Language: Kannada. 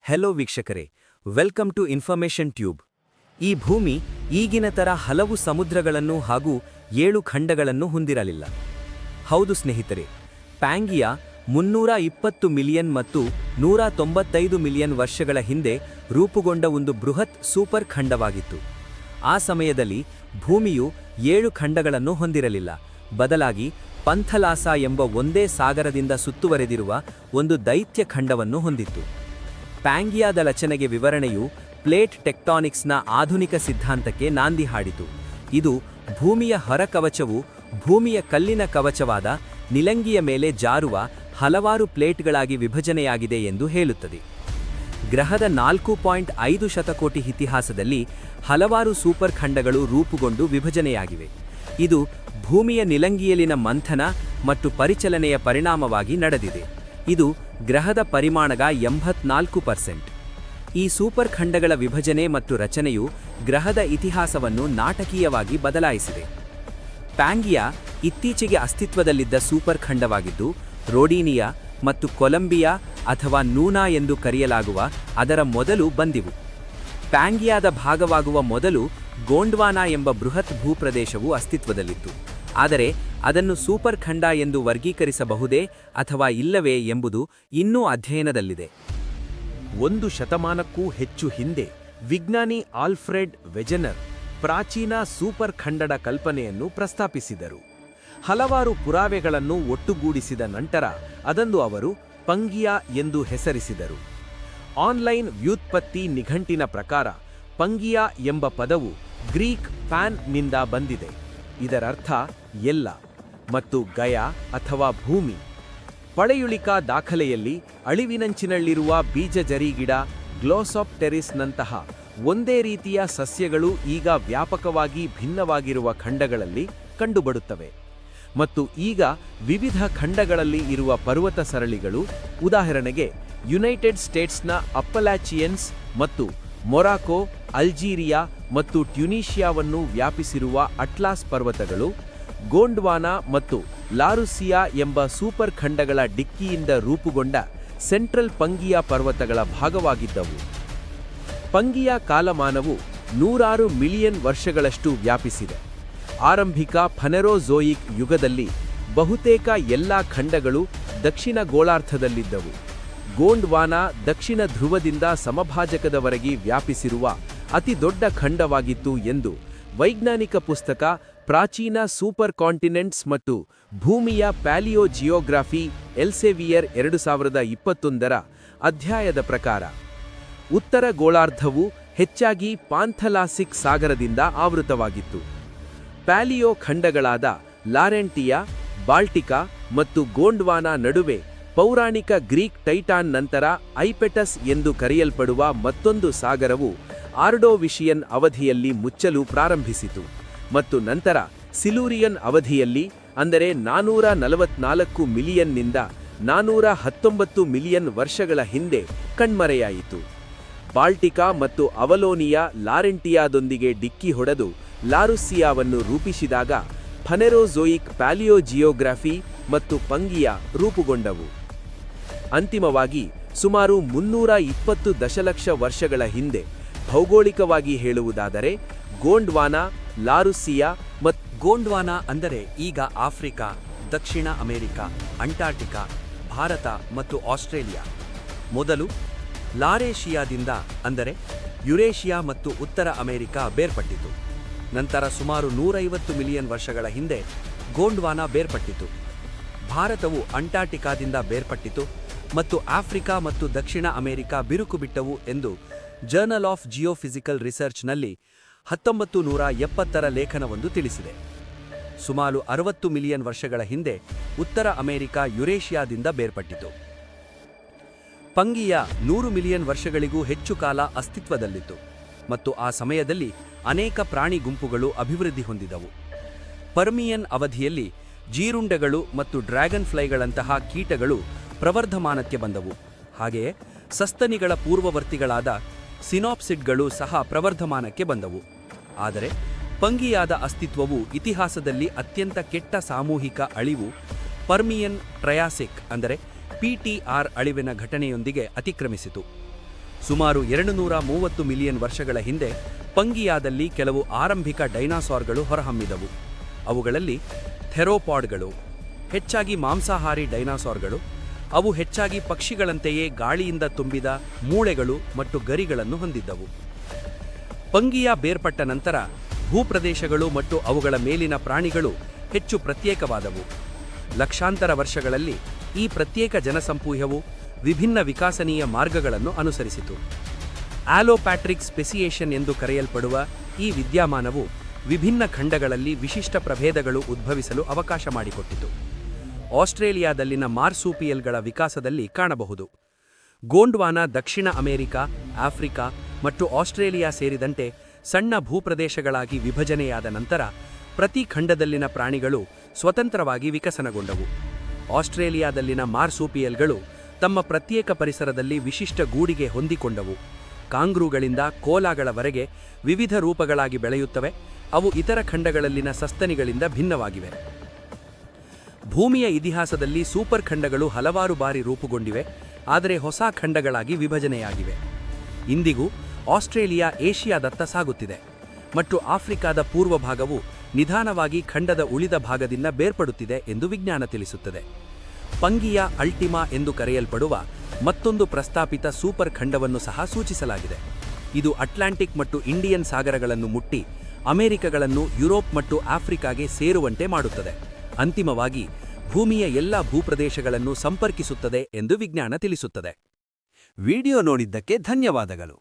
ಹೆಲೋ ವೀಕ್ಷಕರೇ, ವೆಲ್ಕಮ್ ಟು ಇನ್ಫಾರ್ಮೇಷನ್ ಟ್ಯೂಬ್. ಈ ಭೂಮಿ ಈಗಿನ ತರ ಹಲವು ಸಮುದ್ರಗಳನ್ನು ಹಾಗೂ 7 ಖಂಡಗಳನ್ನು ಹೊಂದಿರಲಿಲ್ಲ. ಹೌದು ಸ್ನೇಹಿತರೆ, ಪ್ಯಾಂಗಿಯಾ 320 ಮಿಲಿಯನ್ ಮತ್ತು 195 ಮಿಲಿಯನ್ ವರ್ಷಗಳ ಹಿಂದೆ ರೂಪುಗೊಂಡ ಒಂದು ಬೃಹತ್ ಸೂಪರ್ ಖಂಡವಾಗಿತ್ತು. ಆ ಸಮಯದಲ್ಲಿ ಭೂಮಿಯು 7 ಖಂಡಗಳನ್ನು ಹೊಂದಿರಲಿಲ್ಲ, ಬದಲಾಗಿ ಪಂಥಲಾಸ ಎಂಬ ಒಂದೇ ಸಾಗರದಿಂದ ಸುತ್ತುವರೆದಿರುವ ಒಂದು ದೈತ್ಯ ಖಂಡವನ್ನು ಹೊಂದಿತ್ತು. ಪ್ಯಾಂಗಿಯಾದ ರಚನೆಗೆ ವಿವರಣೆಯು ಪ್ಲೇಟ್ ಟೆಕ್ಟಾನಿಕ್ಸ್ನ ಆಧುನಿಕ ಸಿದ್ಧಾಂತಕ್ಕೆ ನಾಂದಿ ಹಾಡಿತು. ಇದು ಭೂಮಿಯ ಹೊರಕವಚವು ಭೂಮಿಯ ಕಲ್ಲಿನ ಕವಚವಾದ ನಿಲಂಗಿಯ ಮೇಲೆ ಜಾರುವ ಹಲವಾರು ಪ್ಲೇಟ್ಗಳಾಗಿ ವಿಭಜನೆಯಾಗಿದೆ ಎಂದು ಹೇಳುತ್ತದೆ. ಗ್ರಹದ 4.5 ಶತಕೋಟಿ ಇತಿಹಾಸದಲ್ಲಿ ಹಲವಾರು ಸೂಪರ್ ಖಂಡಗಳು ರೂಪುಗೊಂಡು ವಿಭಜನೆಯಾಗಿವೆ. ಇದು ಭೂಮಿಯ ನಿಲಂಗಿಯಲ್ಲಿನ ಮಂಥನ ಮತ್ತು ಪರಿಚಲನೆಯ ಪರಿಣಾಮವಾಗಿ ನಡೆದಿದೆ. ಇದು ಗ್ರಹದ ಪರಿಮಾಣದ 84%. ಈ ಸೂಪರ್ ಖಂಡಗಳ ವಿಭಜನೆ ಮತ್ತು ರಚನೆಯು ಗ್ರಹದ ಇತಿಹಾಸವನ್ನು ನಾಟಕೀಯವಾಗಿ ಬದಲಾಯಿಸಿದೆ. ಪ್ಯಾಂಗಿಯಾ ಇತ್ತೀಚೆಗೆ ಅಸ್ತಿತ್ವದಲ್ಲಿದ್ದ ಸೂಪರ್ ಖಂಡವಾಗಿದ್ದು, ರೋಡಿನಿಯಾ ಮತ್ತು ಕೊಲಂಬಿಯಾ ಅಥವಾ ನೂನಾ ಎಂದು ಕರೆಯಲಾಗುವ ಅದರ ಮೊದಲು ಬಂದಿವು. ಪ್ಯಾಂಗಿಯಾದ ಭಾಗವಾಗುವ ಮೊದಲು ಗೋಂಡ್ವಾನಾ ಎಂಬ ಬೃಹತ್ ಭೂಪ್ರದೇಶವು ಅಸ್ತಿತ್ವದಲ್ಲಿತ್ತು, ಆದರೆ ಅದನ್ನು ಸೂಪರ್ ಖಂಡ ಎಂದು ವರ್ಗೀಕರಿಸಬಹುದೇ ಅಥವಾ ಇಲ್ಲವೇ ಎಂಬುದು ಇನ್ನೂ ಅಧ್ಯಯನದಲ್ಲಿದೆ. 1 ಶತಮಾನಕ್ಕೂ ಹೆಚ್ಚು ಹಿಂದೆ ವಿಜ್ಞಾನಿ ಆಲ್ಫ್ರೆಡ್ ವೆಜೆನರ್ ಪ್ರಾಚೀನ ಸೂಪರ್ ಖಂಡದ ಕಲ್ಪನೆಯನ್ನು ಪ್ರಸ್ತಾಪಿಸಿದರು. ಹಲವಾರು ಪುರಾವೆಗಳನ್ನು ಒಟ್ಟುಗೂಡಿಸಿದ ನಂತರ ಅದನ್ನು ಅವರು ಪಂಗಿಯಾ ಎಂದು ಹೆಸರಿಸಿದರು. ಆನ್ಲೈನ್ ವ್ಯುತ್ಪತ್ತಿ ನಿಘಂಟಿನ ಪ್ರಕಾರ ಪಂಗಿಯಾ ಎಂಬ ಪದವು ಗ್ರೀಕ್ ಪ್ಯಾನ್ನಿಂದ ಬಂದಿದೆ. ಇದರರ್ಥ ಎಲ್ಲ ಮತ್ತು ಗಯಾ ಅಥವಾ ಭೂಮಿ. ಪಳೆಯುಳಿಕಾ ದಾಖಲೆಯಲ್ಲಿ ಅಳಿವಿನಂಚಿನಲ್ಲಿರುವ ಬೀಜಜರಿಗಿಡ ಗ್ಲೋಸಾಪ್ಟೆರಿಸ್ನಂತಹ ಒಂದೇ ರೀತಿಯ ಸಸ್ಯಗಳು ಈಗ ವ್ಯಾಪಕವಾಗಿ ಭಿನ್ನವಾಗಿರುವ ಖಂಡಗಳಲ್ಲಿ ಕಂಡುಬರುತ್ತವೆ, ಮತ್ತು ಈಗ ವಿವಿಧ ಖಂಡಗಳಲ್ಲಿ ಇರುವ ಪರ್ವತ ಸರಳಿಗಳು, ಉದಾಹರಣೆಗೆ ಯುನೈಟೆಡ್ ಸ್ಟೇಟ್ಸ್ನ ಅಪ್ಪಲಾಚಿಯನ್ಸ್ ಮತ್ತು ಮೊರಾಕೊ, ಅಲ್ಜೀರಿಯಾ ಮತ್ತು ಟ್ಯುನೀಷಿಯಾವನ್ನು ವ್ಯಾಪಿಸಿರುವ ಅಟ್ಲಾಸ್ ಪರ್ವತಗಳು, ಗೋಂಡ್ವಾನಾ ಮತ್ತು ಲಾರುಸಿಯಾ ಎಂಬ ಸೂಪರ್ ಖಂಡಗಳ ಡಿಕ್ಕಿಯಿಂದ ರೂಪುಗೊಂಡ ಸೆಂಟ್ರಲ್ ಪಂಗಿಯಾ ಪರ್ವತಗಳ ಭಾಗವಾಗಿದ್ದವು. ಪಂಗಿಯಾ ಕಾಲಮಾನವು 106 ಮಿಲಿಯನ್ ವರ್ಷಗಳಷ್ಟು ವ್ಯಾಪಿಸಿದೆ. ಆರಂಭಿಕ ಫನೆರೋಝೋಯಿಕ್ ಯುಗದಲ್ಲಿ ಬಹುತೇಕ ಎಲ್ಲಾ ಖಂಡಗಳು ದಕ್ಷಿಣ ಗೋಳಾರ್ಧದಲ್ಲಿದ್ದವು. ಗೋಂಡ್ವಾನಾ ದಕ್ಷಿಣ ಧ್ರುವದಿಂದ ಸಮಭಾಜಕದವರೆಗೆ ವ್ಯಾಪಿಸಿರುವ ಅತಿ ದೊಡ್ಡ ಖಂಡವಾಗಿತ್ತು ಎಂದು ವೈಜ್ಞಾನಿಕ ಪುಸ್ತಕ ಪ್ರಾಚೀನ ಸೂಪರ್ ಕಾಂಟಿನೆಂಟ್ಸ್ ಮತ್ತು ಭೂಮಿಯ ಪ್ಯಾಲಿಯೋಜಿಯೋಗ್ರಾಫಿ ಎಲ್ಸೆವಿಯರ್ 2021 ಅಧ್ಯಾಯದ ಪ್ರಕಾರ. ಉತ್ತರ ಗೋಳಾರ್ಧವು ಹೆಚ್ಚಾಗಿ ಪಾಂಥಲಾಸಿಕ್ ಸಾಗರದಿಂದ ಆವೃತವಾಗಿತ್ತು. ಪ್ಯಾಲಿಯೋ ಖಂಡಗಳಾದ ಲಾರೆಂಟಿಯಾ, ಬಾಲ್ಟಿಕಾ ಮತ್ತು ಗೋಂಡ್ವಾನಾ ನಡುವೆ ಪೌರಾಣಿಕ ಗ್ರೀಕ್ ಟೈಟಾನ್ ನಂತರ ಐಪೆಟಸ್ ಎಂದು ಕರೆಯಲ್ಪಡುವ ಮತ್ತೊಂದು ಸಾಗರವು ಆರ್ಡೋವಿಷಿಯನ್ ಅವಧಿಯಲ್ಲಿ ಮುಚ್ಚಲು ಪ್ರಾರಂಭಿಸಿತು, ಮತ್ತು ನಂತರ ಸಿಲೂರಿಯನ್ ಅವಧಿಯಲ್ಲಿ, ಅಂದರೆ 444 ಮಿಲಿಯನ್ನಿಂದ 419 ಮಿಲಿಯನ್ ವರ್ಷಗಳ ಹಿಂದೆ ಕಣ್ಮರೆಯಾಯಿತು. ಬಾಲ್ಟಿಕಾ ಮತ್ತು ಅವಲೋನಿಯಾ ಲಾರೆಂಟಿಯಾದೊಂದಿಗೆ ಡಿಕ್ಕಿ ಹೊಡೆದು ಲಾರುಸಿಯಾವನ್ನು ರೂಪಿಸಿದಾಗ ಫನೆರೋಝೋಯಿಕ್ ಪ್ಯಾಲಿಯೋಜಿಯೋಗ್ರಾಫಿ ಮತ್ತು ಪಂಗಿಯಾ ರೂಪುಗೊಂಡವು. ಅಂತಿಮವಾಗಿ ಸುಮಾರು 320 ದಶಲಕ್ಷ ವರ್ಷಗಳ ಹಿಂದೆ, ಭೌಗೋಳಿಕವಾಗಿ ಹೇಳುವುದಾದರೆ, ಗೋಂಡ್ವಾನಾ, ಲಾರುಸಿಯಾ ಮತ್ತು ಗೋಂಡ್ವಾನಾ ಅಂದರೆ ಈಗ ಆಫ್ರಿಕಾ, ದಕ್ಷಿಣ ಅಮೆರಿಕ, ಅಂಟಾರ್ಟಿಕಾ, ಭಾರತ ಮತ್ತು ಆಸ್ಟ್ರೇಲಿಯಾ, ಮೊದಲು ಲಾರೇಷಿಯಾದಿಂದ ಅಂದರೆ ಯುರೇಷಿಯಾ ಮತ್ತು ಉತ್ತರ ಅಮೆರಿಕ ಬೇರ್ಪಟ್ಟಿತು. ನಂತರ ಸುಮಾರು 150 ಮಿಲಿಯನ್ ವರ್ಷಗಳ ಹಿಂದೆ ಗೋಂಡ್ವಾನಾ ಬೇರ್ಪಟ್ಟಿತು. ಭಾರತವು ಅಂಟಾರ್ಟಿಕಾದಿಂದ ಬೇರ್ಪಟ್ಟಿತು ಮತ್ತು ಆಫ್ರಿಕಾ ಮತ್ತು ದಕ್ಷಿಣ ಅಮೆರಿಕ ಬಿರುಕು ಬಿಟ್ಟವು ಎಂದು ಜರ್ನಲ್ ಆಫ್ ಜಿಯೋಫಿಸಿಕಲ್ ರಿಸರ್ಚ್ನಲ್ಲಿ 1970ರ ಲೇಖನವೊಂದು ತಿಳಿಸಿದೆ. ಸುಮಾರು 60 ಮಿಲಿಯನ್ ವರ್ಷಗಳ ಹಿಂದೆ ಉತ್ತರ ಅಮೆರಿಕ ಯುರೇಷಿಯಾದಿಂದ ಬೇರ್ಪಟ್ಟಿತು. ಪಂಗಿಯಾ 100 ಮಿಲಿಯನ್ ವರ್ಷಗಳಿಗೂ ಹೆಚ್ಚು ಕಾಲ ಅಸ್ತಿತ್ವದಲ್ಲಿತ್ತು ಮತ್ತು ಆ ಸಮಯದಲ್ಲಿ ಅನೇಕ ಪ್ರಾಣಿ ಗುಂಪುಗಳು ಅಭಿವೃದ್ಧಿ ಹೊಂದಿದವು. ಪರ್ಮಿಯನ್ ಅವಧಿಯಲ್ಲಿ ಜೀರುಂಡೆಗಳು ಮತ್ತು ಡ್ರ್ಯಾಗನ್ ಫ್ಲೈಗಳಂತಹ ಕೀಟಗಳು ಪ್ರವರ್ಧಮಾನಕ್ಕೆ ಬಂದವು. ಹಾಗೆಯೇ ಸಸ್ತನಿಗಳ ಪೂರ್ವವರ್ತಿಗಳಾದ ಸಿನಾಪ್ಸಿಡ್ಗಳು ಸಹ ಪ್ರವರ್ಧಮಾನಕ್ಕೆ ಬಂದವು. ಆದರೆ ಪಂಗಿಯಾದ ಅಸ್ತಿತ್ವವು ಇತಿಹಾಸದಲ್ಲಿ ಅತ್ಯಂತ ಕೆಟ್ಟ ಸಾಮೂಹಿಕ ಅಳಿವು ಪರ್ಮಿಯನ್ ಟ್ರಯಾಸಿಕ್ ಅಂದರೆ PTR ಅಳಿವಿನ ಘಟನೆಯೊಂದಿಗೆ ಅತಿಕ್ರಮಿಸಿತು. ಸುಮಾರು 230 ಮಿಲಿಯನ್ ವರ್ಷಗಳ ಹಿಂದೆ ಪಂಗಿಯಾದಲ್ಲಿ ಕೆಲವು ಆರಂಭಿಕ ಡೈನಾಸಾರ್ಗಳು ಹೊರಹೊಮ್ಮಿದವು. ಅವುಗಳಲ್ಲಿ ಥೆರೋಪಾಡ್ಗಳು, ಹೆಚ್ಚಾಗಿ ಮಾಂಸಾಹಾರಿ ಡೈನಾಸಾರ್ಗಳು. ಅವು ಹೆಚ್ಚಾಗಿ ಪಕ್ಷಿಗಳಂತೆಯೇ ಗಾಳಿಯಿಂದ ತುಂಬಿದ ಮೂಳೆಗಳು ಮತ್ತು ಗರಿಗಳನ್ನು ಹೊಂದಿದ್ದವು. ಪಂಗಿಯ ಬೇರ್ಪಟ್ಟ ನಂತರ ಭೂಪ್ರದೇಶಗಳು ಮತ್ತು ಅವುಗಳ ಮೇಲಿನ ಪ್ರಾಣಿಗಳು ಹೆಚ್ಚು ಪ್ರತ್ಯೇಕವಾದವು. ಲಕ್ಷಾಂತರ ವರ್ಷಗಳಲ್ಲಿ ಈ ಪ್ರತ್ಯೇಕ ಜನಸಂಪೂಹವು ವಿಭಿನ್ನ ವಿಕಾಸನೀಯ ಮಾರ್ಗಗಳನ್ನು ಅನುಸರಿಸಿತು. ಆಲೋಪ್ಯಾಟ್ರಿಕ್ ಸ್ಪೆಸಿಯೇಷನ್ ಎಂದು ಕರೆಯಲ್ಪಡುವ ಈ ವಿದ್ಯಮಾನವು ವಿಭಿನ್ನ ಖಂಡಗಳಲ್ಲಿ ವಿಶಿಷ್ಟ ಪ್ರಭೇದಗಳು ಉದ್ಭವಿಸಲು ಅವಕಾಶ ಮಾಡಿಕೊಟ್ಟಿತು. ಆಸ್ಟ್ರೇಲಿಯಾದಲ್ಲಿನ ಮಾರ್ಸೂಪಿಯಲ್ಗಳ ವಿಕಾಸದಲ್ಲಿ ಕಾಣಬಹುದು. ಗೋಂಡ್ವಾನಾ ದಕ್ಷಿಣ ಅಮೆರಿಕ, ಆಫ್ರಿಕಾ ಮತ್ತು ಆಸ್ಟ್ರೇಲಿಯಾ ಸೇರಿದಂತೆ ಸಣ್ಣ ಭೂಪ್ರದೇಶಗಳಾಗಿ ವಿಭಜನೆಯಾದ ನಂತರ ಪ್ರತಿ ಖಂಡದಲ್ಲಿನ ಪ್ರಾಣಿಗಳು ಸ್ವತಂತ್ರವಾಗಿ ವಿಕಸನಗೊಂಡವು. ಆಸ್ಟ್ರೇಲಿಯಾದಲ್ಲಿನ ಮಾರ್ಸೂಪಿಯಲ್ಗಳು ತಮ್ಮ ಪ್ರತ್ಯೇಕ ಪರಿಸರದಲ್ಲಿ ವಿಶಿಷ್ಟ ಗೂಡಿಗೆ ಹೊಂದಿಕೊಂಡವು. ಕಾಂಗ್ರೂಗಳಿಂದ ಕೋಲಾಗಳವರೆಗೆ ವಿವಿಧ ರೂಪಗಳಾಗಿ ಬೆಳೆಯುತ್ತವೆ. ಅವು ಇತರ ಖಂಡಗಳಲ್ಲಿನ ಸಸ್ತನಿಗಳಿಂದ ಭಿನ್ನವಾಗಿವೆ. ಭೂಮಿಯ ಇತಿಹಾಸದಲ್ಲಿ ಸೂಪರ್ ಖಂಡಗಳು ಹಲವಾರು ಬಾರಿ ರೂಪುಗೊಂಡಿವೆ, ಆದರೆ ಹೊಸ ಖಂಡಗಳಾಗಿ ವಿಭಜನೆಯಾಗಿವೆ. ಇಂದಿಗೂ ಆಸ್ಟ್ರೇಲಿಯಾ ಏಷ್ಯಾದತ್ತ ಸಾಗುತ್ತಿದೆ ಮತ್ತು ಆಫ್ರಿಕಾದ ಪೂರ್ವ ಭಾಗವು ನಿಧಾನವಾಗಿ ಖಂಡದ ಉಳಿದ ಭಾಗದಿಂದ ಬೇರ್ಪಡುತ್ತಿದೆ ಎಂದು ವಿಜ್ಞಾನ ತಿಳಿಸುತ್ತದೆ. ಪಂಗಿಯ ಅಲ್ಟಿಮಾ ಎಂದು ಕರೆಯಲ್ಪಡುವ ಮತ್ತೊಂದು ಪ್ರಸ್ತಾಪಿತ ಸೂಪರ್ ಖಂಡವನ್ನು ಸಹ ಸೂಚಿಸಲಾಗಿದೆ. ಇದು ಅಟ್ಲಾಂಟಿಕ್ ಮತ್ತು ಇಂಡಿಯನ್ ಸಾಗರಗಳನ್ನು ಮುಟ್ಟಿ ಅಮೆರಿಕಗಳನ್ನು ಯುರೋಪ್ ಮತ್ತು ಆಫ್ರಿಕಾಗೆ ಸೇರುವಂತೆ ಮಾಡುತ್ತದೆ. ಅಂತಿಮವಾಗಿ ಭೂಮಿಯ ಎಲ್ಲ ಭೂಪ್ರದೇಶಗಳನ್ನು ಸಂಪರ್ಕಿಸುತ್ತದೆ ಎಂದು ವಿಜ್ಞಾನ ತಿಳಿಸುತ್ತದೆ. ವಿಡಿಯೋ ನೋಡಿದ್ದಕ್ಕೆ ಧನ್ಯವಾದಗಳು.